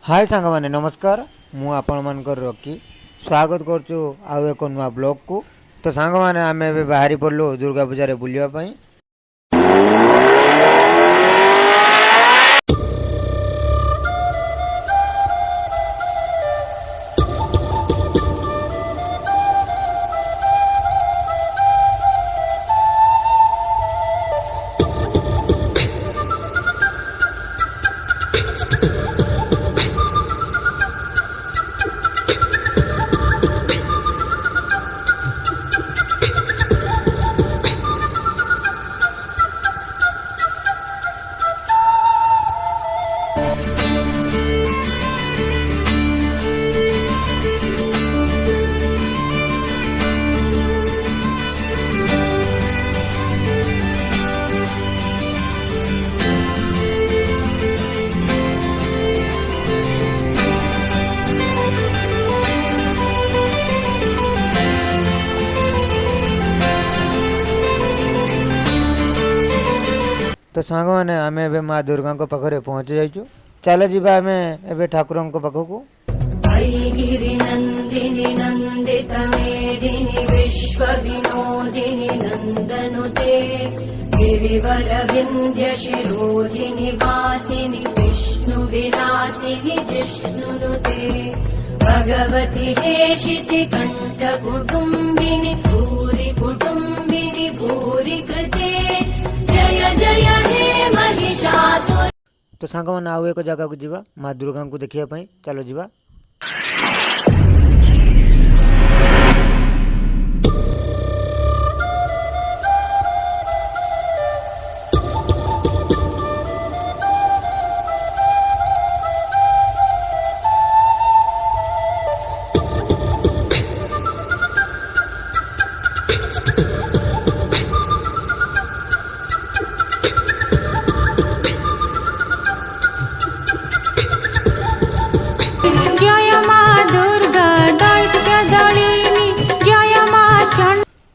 हाय सांग मैंने नमस्कार मु आपण मानकर रॉकी स्वागत करचु आउ एक नुआ ब्लॉग को। तो सांग मैंने आम बाहरी पड़लु दुर्गा पूजा रे बुलिया पई। तो सांग मैंने आम ए माँ दुर्गा पाखे पहुँची जाइचु। चल जीवा आम ए ठाकुर पाखक गिरिनन्दिनि नन्दित मेदिनि विश्व विनोदिनि नन्दनुते गिरिवर विन्ध्य शिरोधिनि वासिनि विष्णु विलासिनि जिष्णुनुते भगवति हेशिति कण्ठ कुटुम्बिनि भूरि कुटुम्बिनि भूरि कृते जय जय हे महिषासुर। तो सांग मैंने आउ एक जगह को जीवा माँ दुर्गा को देखिया पई चलो जीवा।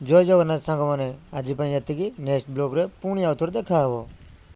जय जगन्नाथ सांग मैंने आज ये नेक्स्ट ब्लॉग रे पुणी आउ थोड़े देखा।